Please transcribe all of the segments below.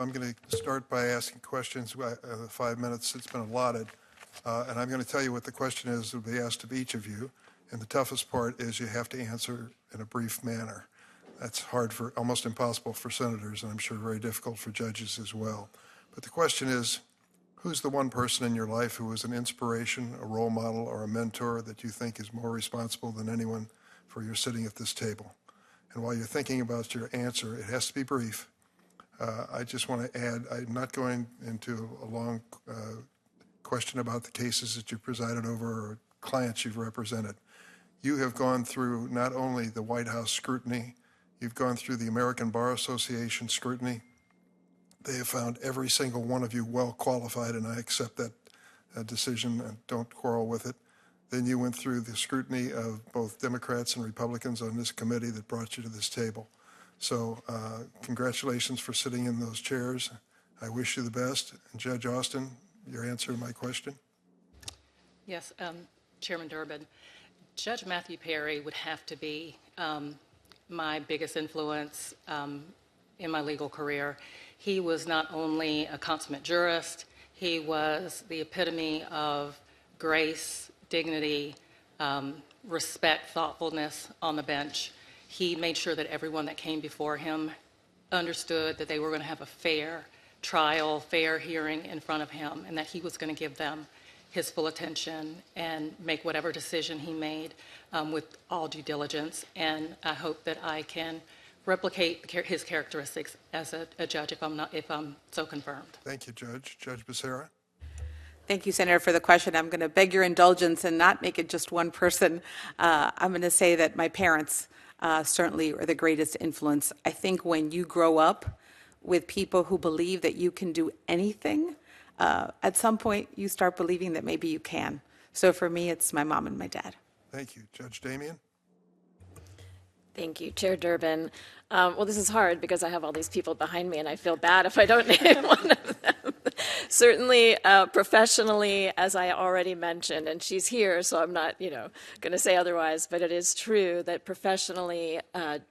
I'm going to start by asking questions, the 5 minutes that's been allotted. And I'm going to tell you what the question is that will be asked of each of you. And the toughest part is you have to answer in a brief manner. That's hard for, almost impossible for senators, and I'm sure very difficult for judges as well. But the question is, who's the one person in your life who is an inspiration, a role model, or a mentor that you think is more responsible than anyone for your sitting at this table? And while you're thinking about your answer, it has to be brief. I just want to add, I'm not going into a long question about the cases that you've presided over or clients you've represented. You have gone through not only the White House scrutiny, you've gone through the American Bar Association scrutiny. They have found every single one of you well qualified, and I accept that decision and don't quarrel with it. Then you went through the scrutiny of both Democrats and Republicans on this committee that brought you to this table. So congratulations for sitting in those chairs. I wish you the best. And Judge Austin, your answer to my question? Yes, Chairman Durbin. Judge Matthew Perry would have to be my biggest influence in my legal career. He was not only a consummate jurist, he was the epitome of grace, dignity, respect, thoughtfulness on the bench. He made sure that everyone that came before him understood that they were going to have a fair trial, fair hearing in front of him, and that he was going to give them his full attention and make whatever decision he made with all due diligence. And I hope that I can replicate his characteristics as a judge if I'm so confirmed. Thank you, Judge. Judge Becerra? Thank you, Senator, for the question. I'm going to beg your indulgence and not make it just one person. I'm going to say that my parents certainly are the greatest influence. I think when you grow up with people who believe that you can do anything, at some point you start believing that maybe you can. So for me, it's my mom and my dad. Thank you. Judge Damian? Thank you, Chair Durbin. Well, this is hard because I have all these people behind me, and I feel bad if I don't name one of them. Certainly, professionally, as I already mentioned, and she's here, so I'm not, going to say otherwise, but it is true that professionally,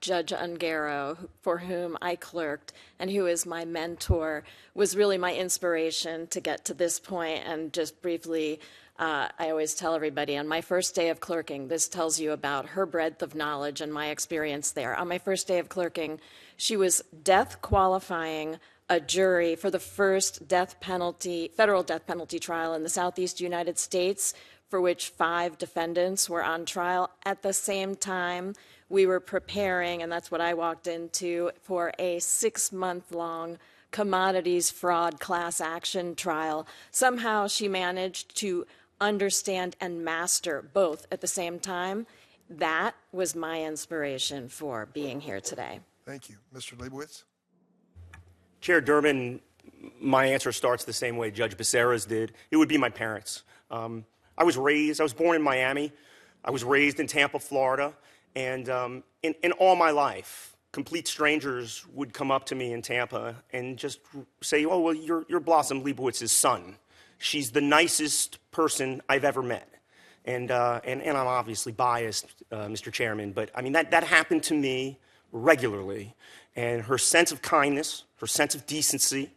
Judge Ungaro, for whom I clerked and who is my mentor, was really my inspiration to get to this point. And just briefly, I always tell everybody on my first day of clerking, this tells you about her breadth of knowledge and my experience there. On my first day of clerking, she was death qualifying a jury for the first federal death penalty trial in the Southeast United States, for which 5 defendants were on trial. At the same time, we were preparing, and that's what I walked into, for a 6-month-long commodities fraud class action trial. Somehow she managed to understand and master both at the same time. That was my inspiration for being here today. Thank you. Mr. Leibowitz? Chair Durbin, my answer starts the same way Judge Becerra's did. It would be my parents. I was born in Miami. I was raised in Tampa, Florida. And in all my life, complete strangers would come up to me in Tampa and just say, oh, well, you're Blossom Leibowitz's son. She's the nicest person I've ever met. And I'm obviously biased, Mr. Chairman, but I mean, that happened to me regularly. And her sense of kindness, her sense of decency,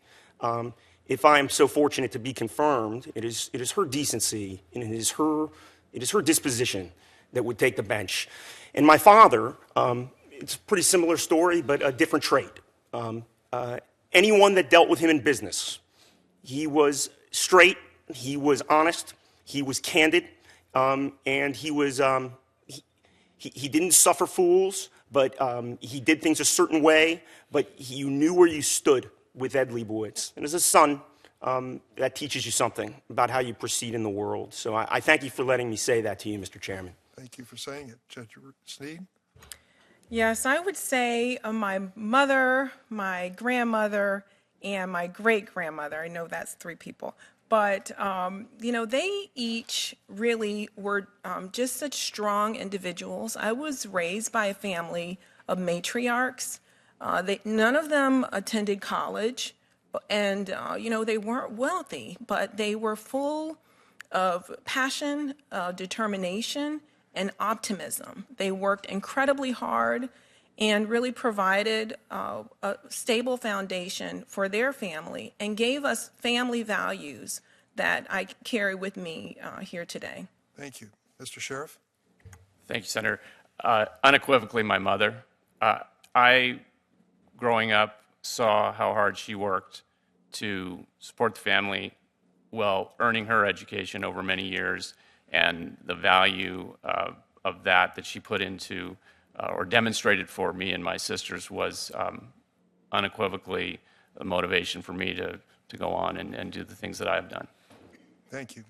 if I'm so fortunate to be confirmed, it is her decency and it is her disposition that would take the bench. And my father, it's a pretty similar story, but a different trait. Anyone that dealt with him in business, he was straight, he was honest, he was candid, and he was he didn't suffer fools, but he did things a certain way, but you knew where you stood with Ed Leibowitz. And as a son, that teaches you something about how you proceed in the world. So I thank you for letting me say that to you, Mr. Chairman. Thank you for saying it. Judge Sneed? Yes, I would say my mother, my grandmother, and my great-grandmother. I know that's 3 people. But, they each really were just such strong individuals. I was raised by a family of matriarchs. None of them attended college, and, they weren't wealthy, but they were full of passion, determination, and optimism. They worked incredibly hard, and really provided a stable foundation for their family and gave us family values that I carry with me here today. Thank you. Mr. Sheriff? Thank you, Senator. Unequivocally, my mother. I, growing up, saw how hard she worked to support the family while earning her education over many years, and the value of that she put into or demonstrated for me and my sisters was unequivocally a motivation for me to go on and do the things that I have done. Thank you.